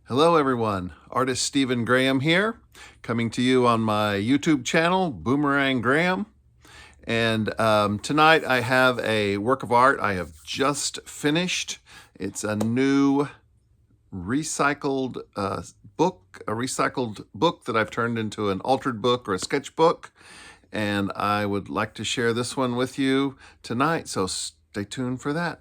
Hello everyone, artist Stephen Graham here, coming to you on my YouTube channel, Boomerang Graham. And tonight I have a work of art I have just finished. It's a new recycled book that I've turned into an altered book or a sketchbook. And I would like to share this one with you tonight, so stay tuned for that.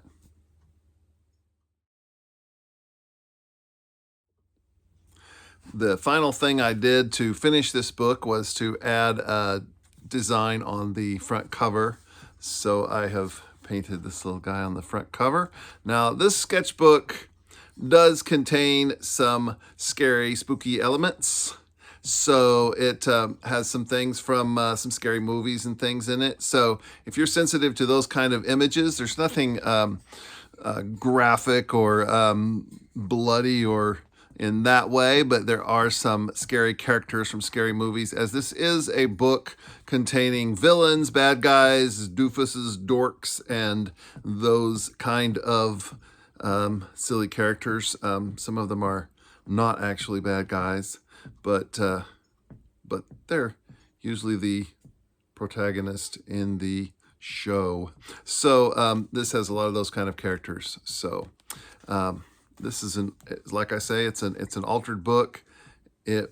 The final thing I did to finish this book was to add a design on the front cover. So I have painted this little guy on the front cover. Now this sketchbook does contain some scary, spooky elements. So it has some things from some scary movies and things in it. So if you're sensitive to those kind of images, there's nothing graphic or bloody or in that way, but there are some scary characters from scary movies, as this is a book containing villains, bad guys, doofuses, dorks, and those kind of silly characters. Some of them are not actually bad guys, but they're usually the protagonist in the show. So this has a lot of those kind of characters. So this is like I say, it's an altered book. And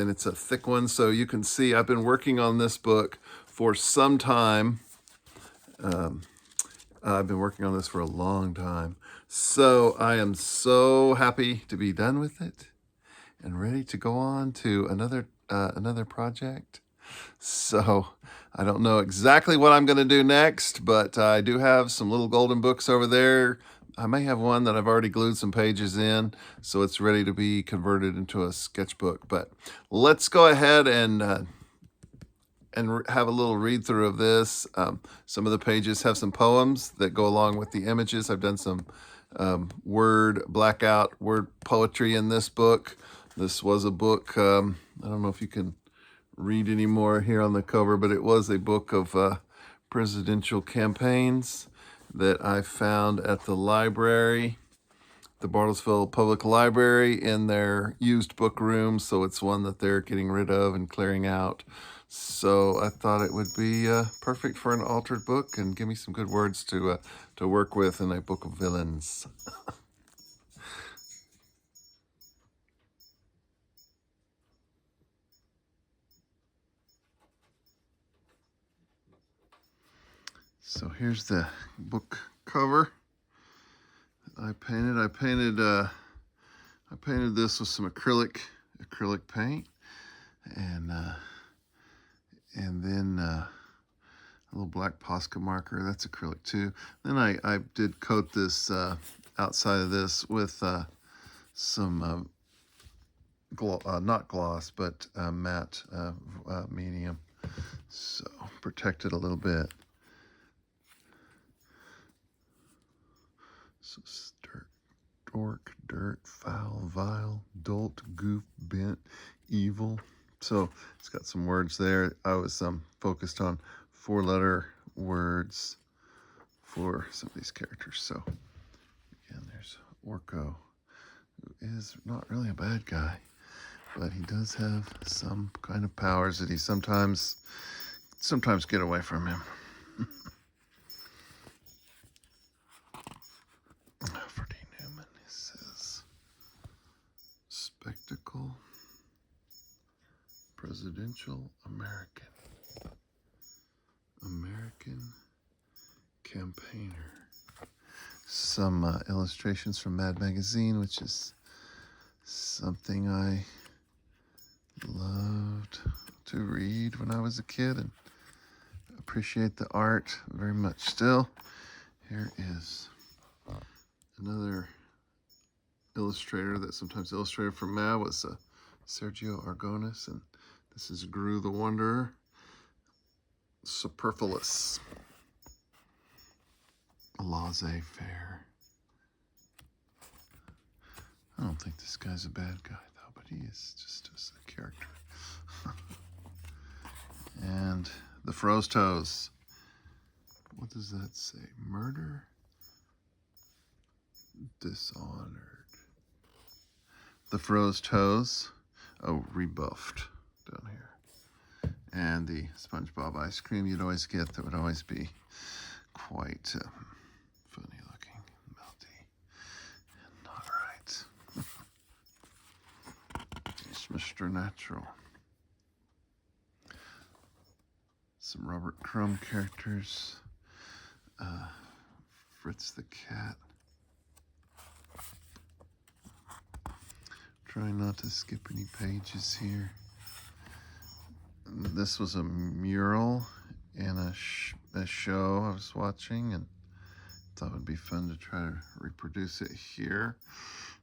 it's a thick one, so you can see I've been working on this book for some time. I've been working on this for a long time. So I am so happy to be done with it and ready to go on to another project. So I don't know exactly what I'm going to do next, but I do have some little golden books over there. I may have one that I've already glued some pages in, so it's ready to be converted into a sketchbook. But let's go ahead and have a little read through of this. Some of the pages have some poems that go along with the images. I've done some blackout word poetry in this book. This was a book, I don't know if you can read any more here on the cover, but it was a book of presidential campaigns that I found at the library, the Bartlesville Public Library, in their used book room. So it's one that they're getting rid of and clearing out. So I thought it would be perfect for an altered book and give me some good words to work with in a book of villains. So here's the book cover I painted. I painted this with some acrylic paint, and then a little black Poska marker. That's acrylic too. Then I did coat this outside of this with some not gloss, but matte medium. So protect it a little bit. So dork, dirt, foul, vile, dolt, goof, bent, evil. So it's got some words there. I was focused on 4-letter words for some of these characters. So again, there's Orko, who is not really a bad guy, but he does have some kind of powers that he sometimes get away from him. For D. Newman, he says, spectacle, presidential American campaigner. Some illustrations from Mad Magazine, which is something I loved to read when I was a kid, and appreciate the art very much still. Here is another illustrator that sometimes illustrated for Mad was Sergio Argonis, and this is Gru the Wanderer. Superfluous. Laissez-faire. I don't think this guy's a bad guy though, but he is just a character. And the Froze Toes. What does that say? Murder? Dishonored. the froze toes. Oh, rebuffed down here. And the SpongeBob ice cream you'd always get that would always be quite funny looking, melty, and not right. It's Mr. Natural. Some Robert Crumb characters. Fritz the cat. Try not to skip any pages here. This was a mural in a show I was watching, and thought it would be fun to try to reproduce it here.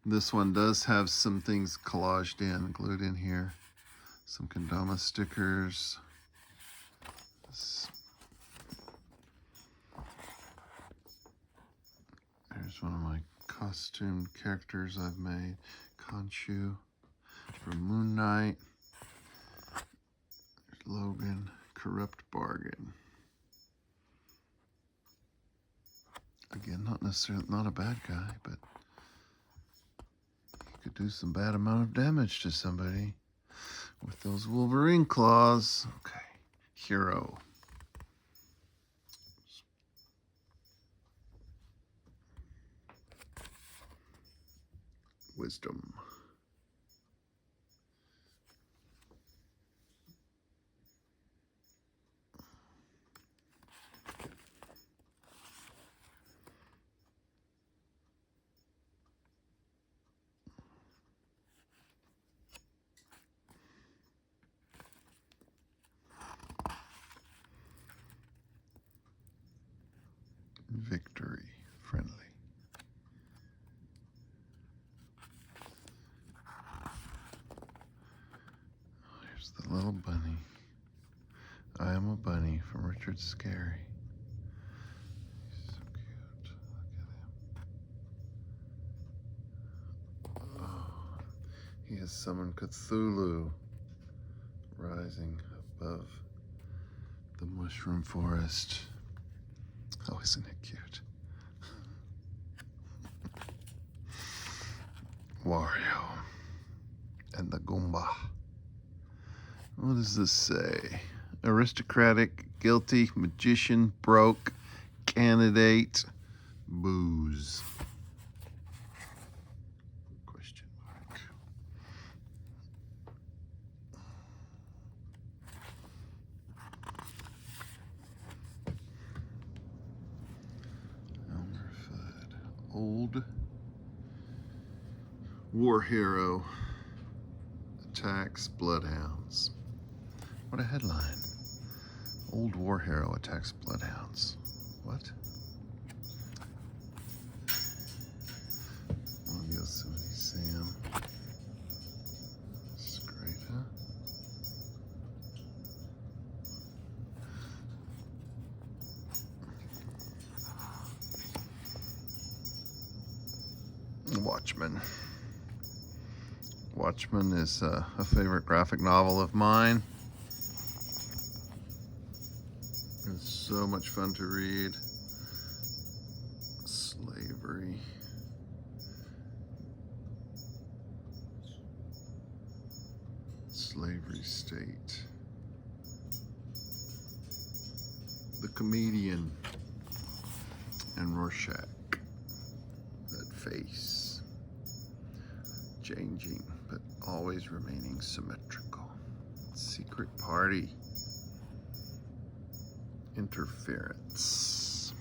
This one does have some things collaged in, glued in here. Some Kendama stickers. There's one of my costumed characters I've made. Khonshu from Moon Knight. There's Logan, Corrupt Bargain. Again, not necessarily, not a bad guy, but he could do some bad amount of damage to somebody with those Wolverine claws. Okay, Hero. Wisdom. Victory. Friendly. Here's the little bunny. I am a bunny from Richard Scarry. He's so cute. Look at him. Oh, he has summoned Cthulhu rising above the mushroom forest. Oh, isn't it cute? Wario and the Goomba. What does this say? Aristocratic, guilty, magician, broke, candidate, booze. Question mark. Elmer Fudd. Old war hero attacks bloodhounds. What a headline. Old war hero attacks bloodhounds. What? Oh, Yosemite Sam. This is great, huh? Watchmen. Watchmen is a favorite graphic novel of mine. It's so much fun to read. Slavery. Slavery state. The comedian. And Rorschach. That face. Changing, but always remaining symmetrical. Secret party. Interference.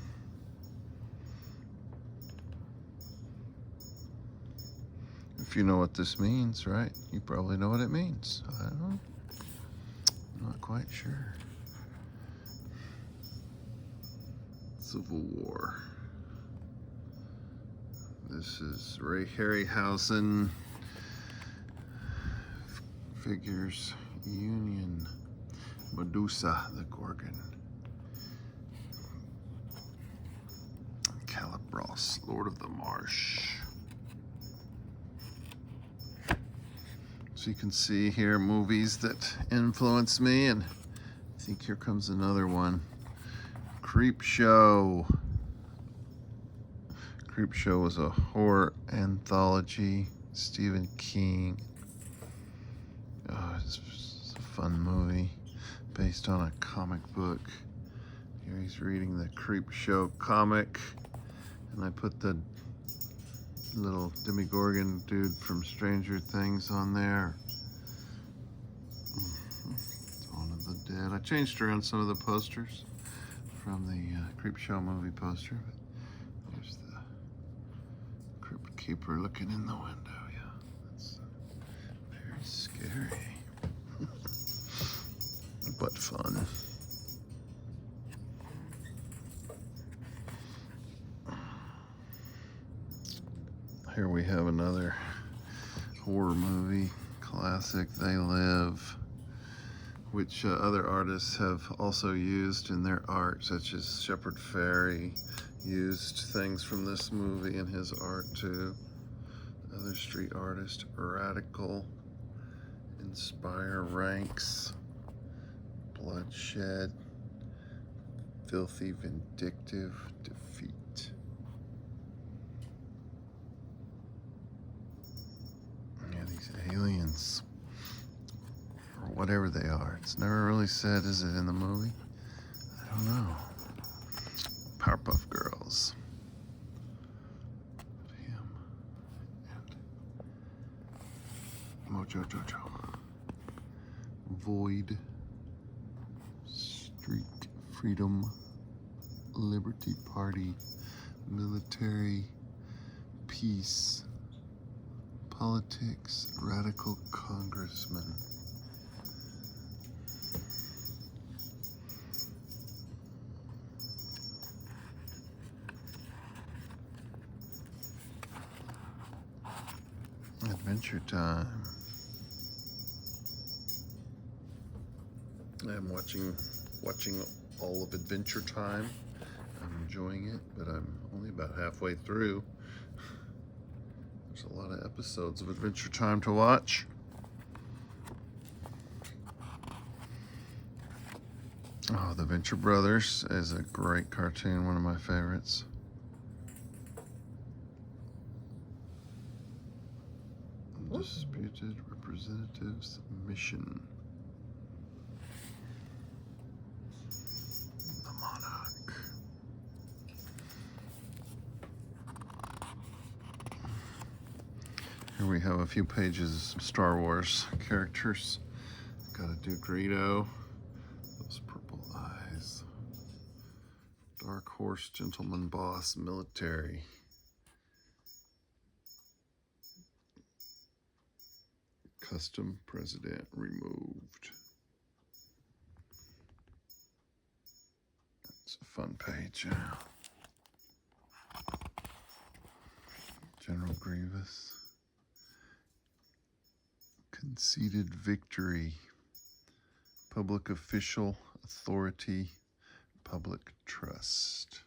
If you know what this means, right? You probably know what it means. I don't know. I'm not quite sure. Civil War. This is Ray Harryhausen. Figures. Union. Medusa, the Gorgon. Calibros, Lord of the Marsh. So you can see here movies that influenced me, and I think here comes another one. Creepshow. Creepshow was a horror anthology Stephen King. Oh, it's a fun movie based on a comic book. Here he's reading the Creep Show comic, and I put the little Demogorgon dude from Stranger Things on there. Dawn of the Dead. I changed around some of the posters from the Creep Show movie poster. But there's the Crypt Keeper looking in the window. Yeah, that's very scary, but fun. Here we have another horror movie classic, They Live, which other artists have also used in their art, such as Shepard Fairey used things from this movie in his art too. Other street artist, Radical, Inspire Ranks, Bloodshed, Filthy Vindictive, Defeat. Yeah, these aliens, or whatever they are. It's never really said, is it, in the movie? I don't know. Powerpuff Girls. Him and Mojo Jojo. Void. Street Freedom. Liberty Party. Military. Peace. Politics. Radical Congressman. Adventure Time. I'm watching all of Adventure Time. I'm enjoying it, but I'm only about halfway through. There's a lot of episodes of Adventure Time to watch. Oh, The Venture Brothers is a great cartoon, one of my favorites. Disputed Representatives Mission. The Monarch. Here we have a few pages of some Star Wars characters. Got a Duke Greedo. Those purple eyes. Dark Horse, Gentleman Boss, Military. Custom President removed. It's a fun page. General Grievous. Conceded Victory. Public Official, Authority, Public Trust.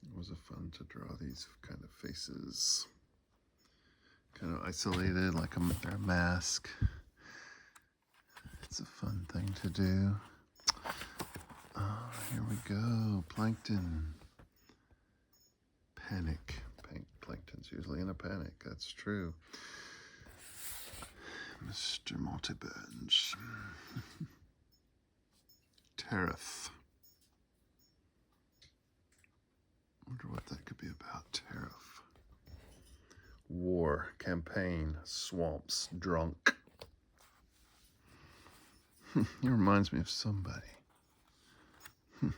It was fun to draw these kind of faces, kind of isolated, like they're a mask. It's a fun thing to do. Oh, here we go. Plankton. Panic. Plankton's usually in a panic. That's true. Mr. Multibench. Tariff. Wonder what that could be about. Tariff. War. Campaign. Swamps. Drunk. He reminds me of somebody. True.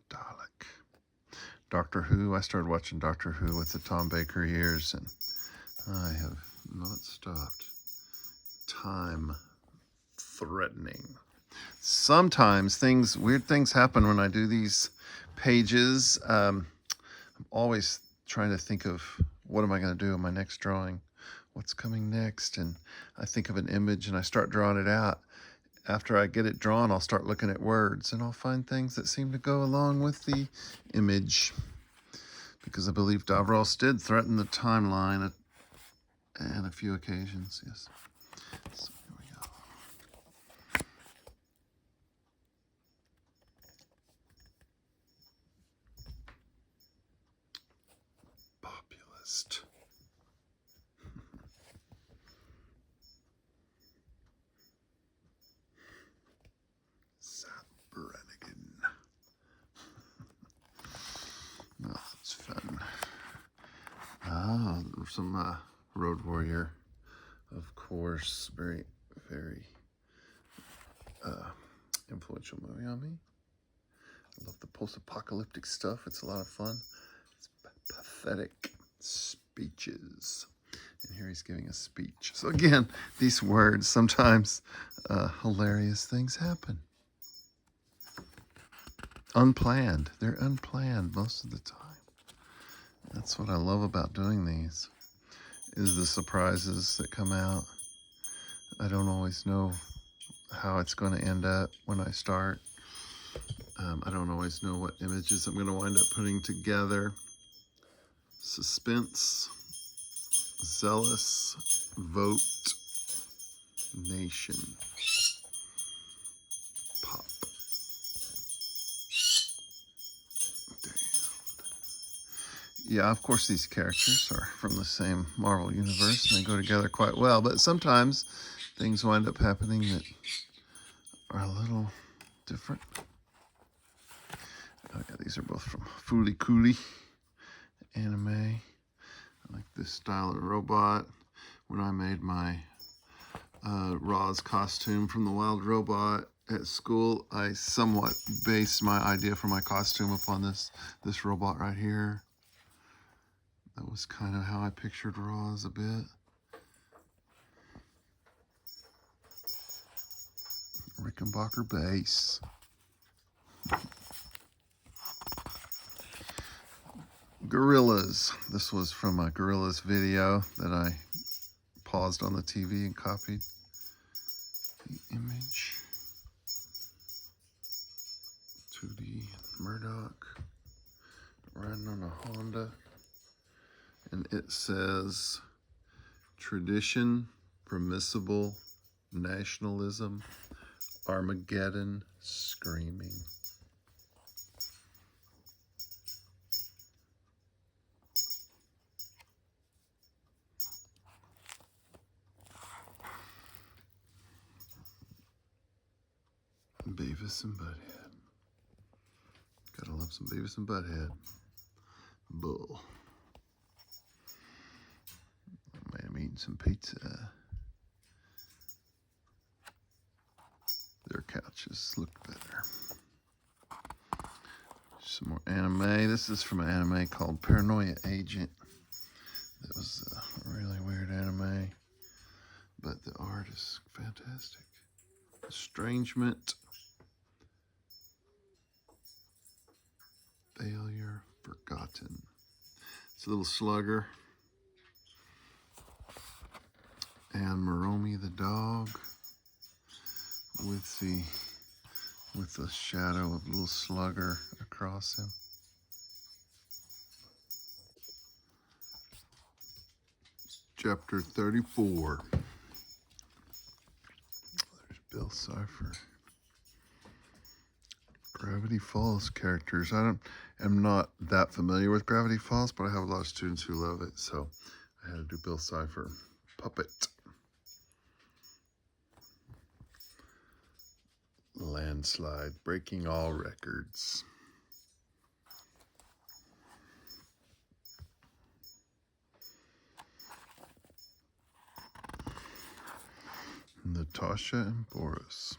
Dalek. Doctor Who. I started watching Doctor Who with the Tom Baker years, and I have not stopped. Time threatening. Sometimes weird things happen when I do these pages. I'm always trying to think of what am I going to do in my next drawing? What's coming next? And I think of an image and I start drawing it out. After I get it drawn, I'll start looking at words and I'll find things that seem to go along with the image. Because I believe Davros did threaten the timeline and a few occasions, yes. So here we go. Populist. Brannigan. Oh, that's fun. Ah, some Road Warrior, of course. Very, very influential movie on me. I love the post-apocalyptic stuff. It's a lot of fun. It's pathetic speeches. And here he's giving a speech. So again, these words, sometimes hilarious things happen. Unplanned. They're unplanned most of the time. That's what I love about doing these, is the surprises that come out. I don't always know how it's going to end up when I start. I don't always know what images I'm going to wind up putting together. Suspense, zealous, vote, nation, pop. Yeah, of course these characters are from the same Marvel universe and they go together quite well, but sometimes things wind up happening that are a little different. Oh yeah, these are both from Fooly Cooly anime. I like this style of robot. When I made my Roz costume from the Wild Robot at school, I somewhat based my idea for my costume upon this robot right here. That was kind of how I pictured Roz a bit. Rickenbacker bass. Gorillas. This was from a Gorillas video that I paused on the TV and copied the image. 2D Murdoch riding on a Honda. And it says, tradition, permissible, nationalism, Armageddon, screaming. Beavis and Butthead. Gotta love some Beavis and Butthead. Bull. I'm eating some pizza. Their couches look better. Some more anime. This is from an anime called Paranoia Agent. That was a really weird anime, but the art is fantastic. Estrangement. Failure Forgotten. It's a little slugger. And Moromi the dog with the shadow of a little slugger across him. Chapter 34. There's Bill Cipher. Gravity Falls characters. I am not that familiar with Gravity Falls, but I have a lot of students who love it, so I had to do Bill Cipher. Puppet. Landslide, breaking all records. Natasha and Boris.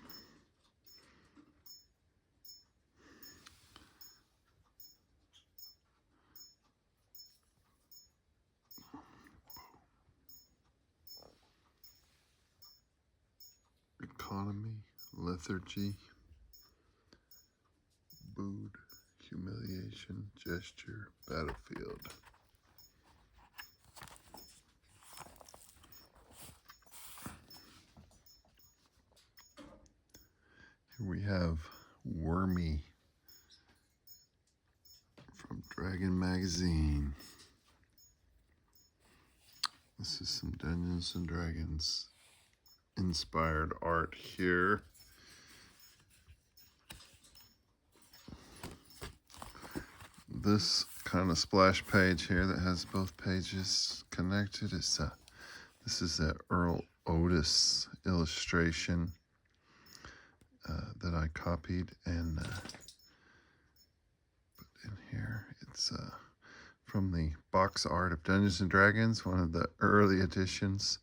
Economy, lethargy, booed, humiliation, gesture, battlefield. Here we have Wormy from Dragon Magazine. This is some Dungeons and Dragons inspired art here. This kind of splash page here that has both pages connected is this is that Earl Otis illustration that I copied and put in here. It's from the box art of Dungeons and Dragons, one of the early editions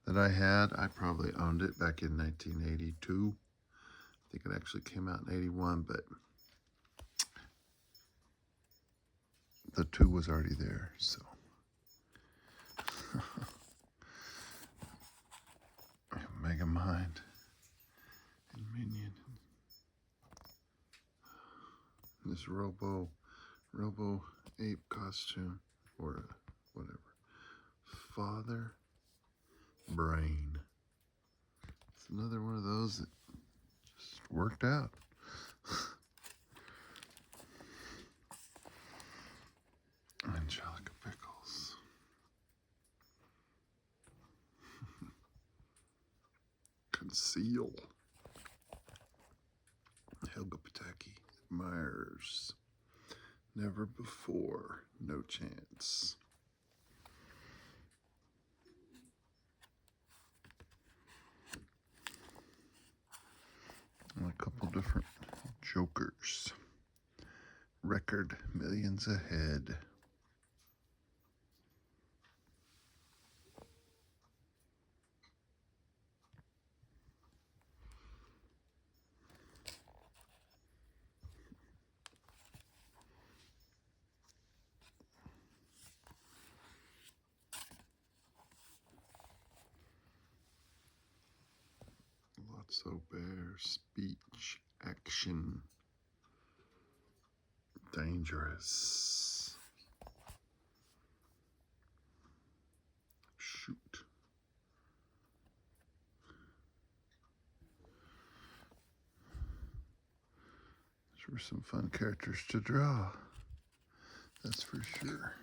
that I had. I probably owned it back in 1982. I think it actually came out in 81, but the 2 was already there, so. Mega Mind and Minion. This Robo ape costume, or whatever. Father Brain. It's another one of those that just worked out. Angelica Pickles. Conceal. Helga Pataki. Myers. Never before. No chance. And a couple different Jokers. Record Millions Ahead. So bear, speech, action, dangerous, shoot. These were some fun characters to draw, that's for sure.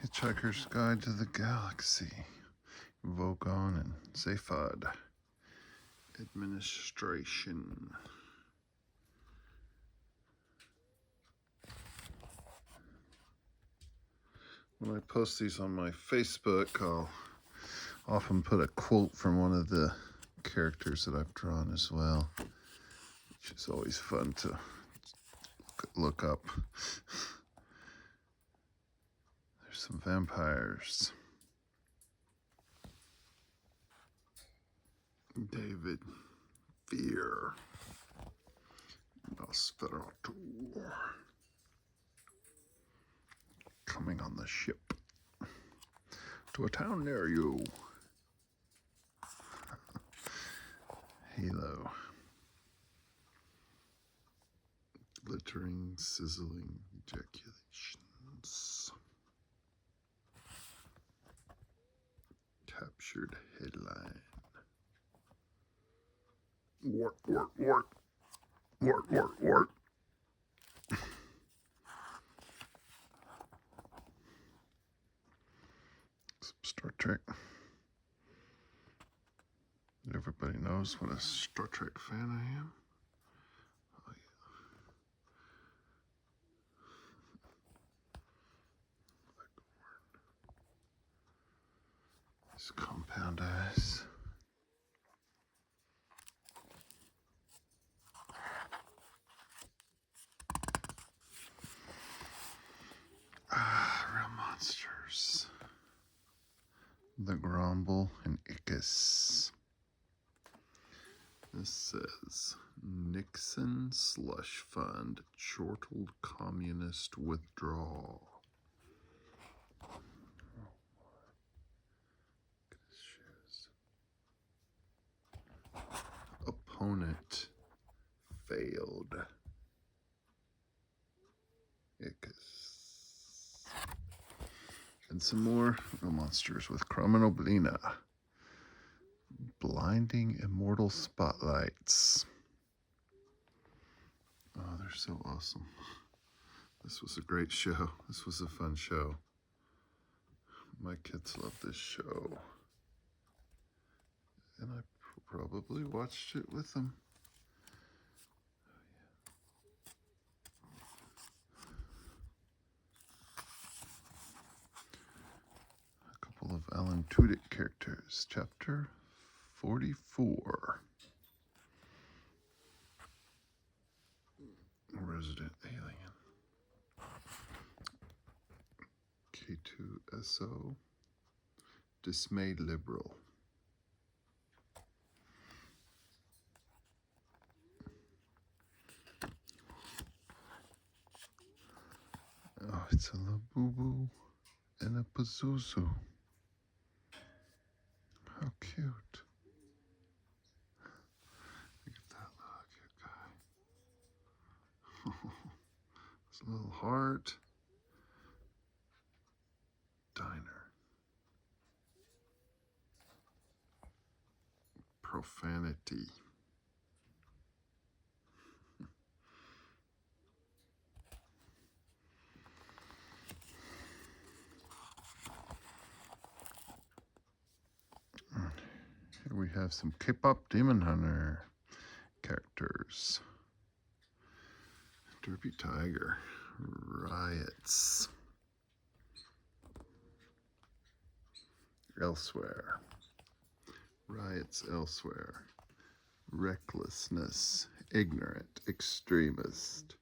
Hitchhiker's Guide to the Galaxy, Vogon and Zaphod. Administration. When I post these on my Facebook, I'll often put a quote from one of the characters that I've drawn as well, which is always fun to look up. There's some vampires. David Fear. Nosferatu. Coming on the ship to a town near you. Halo. Glittering, sizzling ejaculations. Captured headline. Wart, wart, wart. Wart, wart, wart. Some Star Trek. Everybody knows what a Star Trek fan I am. Oh, yeah. These compound eyes. Real monsters. The Grumble and Ickis. This says, Nixon Slush Fund, chortled communist withdrawal. Opponent failed. Ickis. And some more monsters with Chromonoblina. Blinding immortal spotlights. Oh, they're so awesome. This was a great show. This was a fun show. My kids love this show. And I probably watched it with them. A couple of Alan Tudyk characters. Chapter 44. Resident Alien. K2SO. Dismayed Liberal. Oh, it's a Labubu and a Pazuzu. How cute. Look at that little cute guy. It's a little heart. Diner. Profanity. Here we have some K-pop Demon Hunter characters. Derpy Tiger. Riots. Elsewhere. Riots elsewhere. Recklessness. Ignorant. Extremist.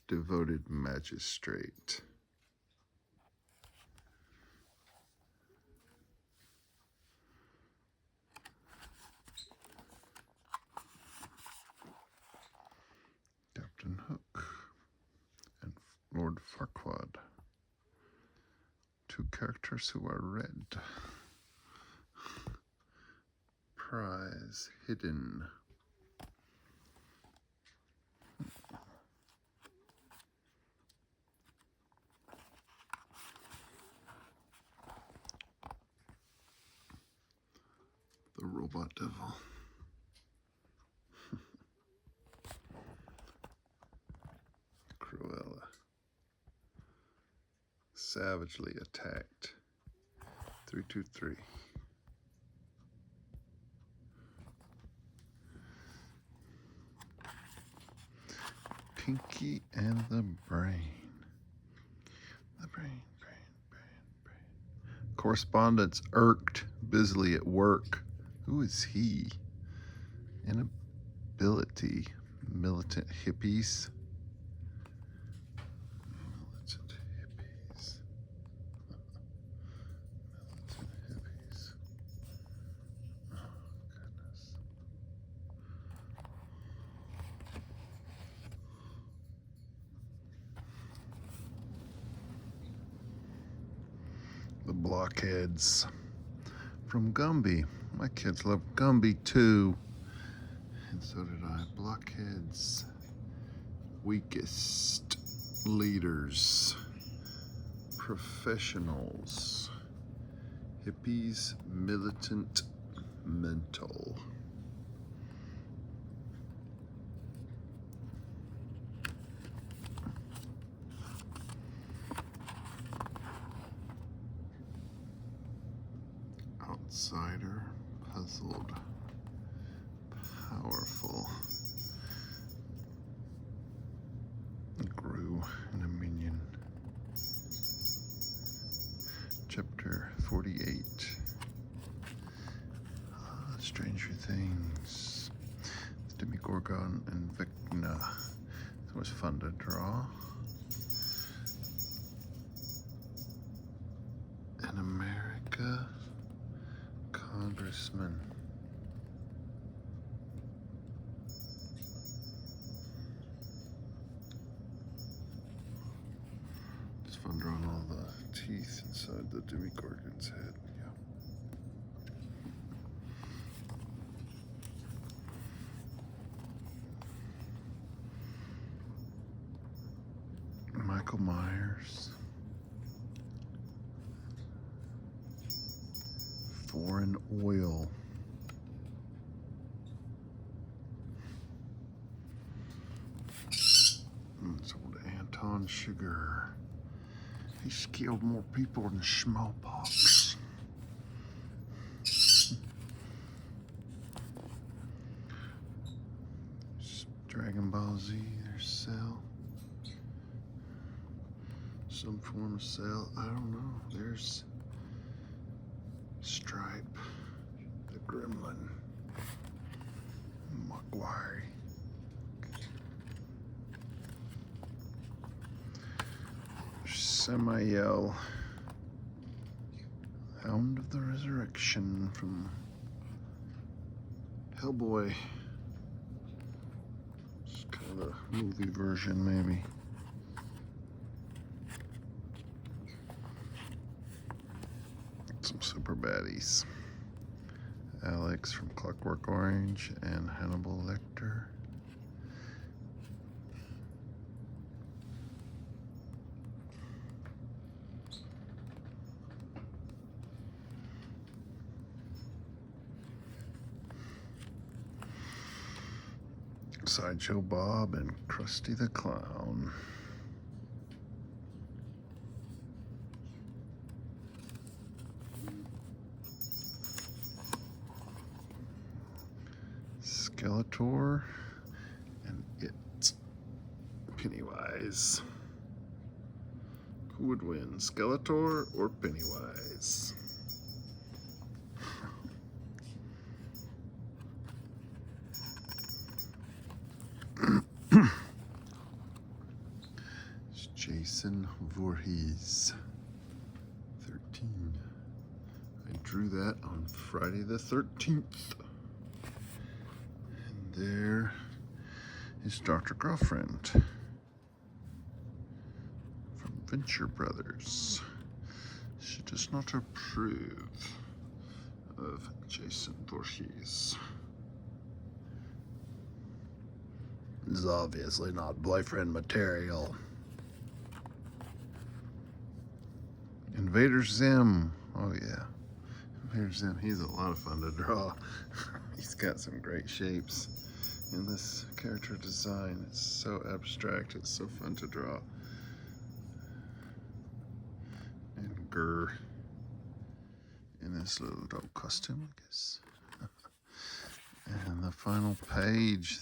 Devoted magistrate. Captain Hook and Lord Farquaad. Two characters who are red. Prize hidden. The Robot Devil. Cruella. Savagely attacked. 323. Pinky and the Brain. The brain. Correspondence irked, busily at work. Who is he? Inability. Militant hippies. Militant hippies. Oh, goodness. The Blockheads from Gumby. My kids love Gumby too. And so did I. Blockheads. Weakest leaders. Professionals. Hippies. Militant. Mental. Outsider, puzzled, powerful, Gru and a minion. Chapter 48. Stranger Things. Demigorgon and Vecna. It was fun to draw. In America. Congressman. It's fun drawing all the teeth inside the Demigorgon's head. Yeah. Michael Myers. Foreign oil. It's old Anton Sugar. He's killed more people than smallpox. Dragon Ball Z, there's Cell. Some form of Cell, I don't know. There's Stripe, the Gremlin, Maguire. Samael, Hound of the Resurrection from Hellboy. It's kind of a movie version, maybe. Some super baddies. Alex from Clockwork Orange and Hannibal Lecter. Sideshow Bob and Krusty the Clown. Skeletor and It. Pennywise. Who would win, Skeletor or Pennywise? It's Jason Voorhees, 13. I drew that on Friday the 13th. And there is Dr. Girlfriend from Venture Brothers. She does not approve of Jason Voorhees. This is obviously not boyfriend material. Invader Zim. Oh yeah. Invader Zim, he's a lot of fun to draw. He's got some great shapes in this character design. It's so abstract, it's so fun to draw. And Gurr in this little dog costume, I guess. And the final page.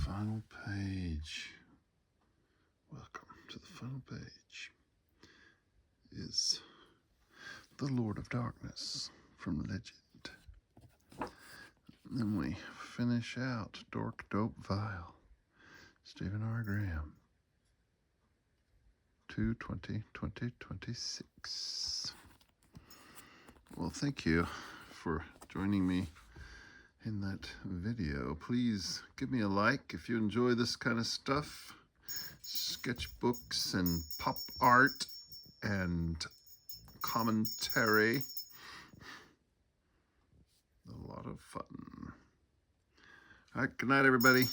Final page. Welcome to the final page. Is the Lord of Darkness from Legend. And then we finish out Dork Dope Vile. Stephen R. Graham. 2/20/2026. Well, thank you for joining me in that video. Please give me a like if you enjoy this kind of stuff. Sketchbooks and pop art and commentary. A lot of fun. All right, good night, everybody.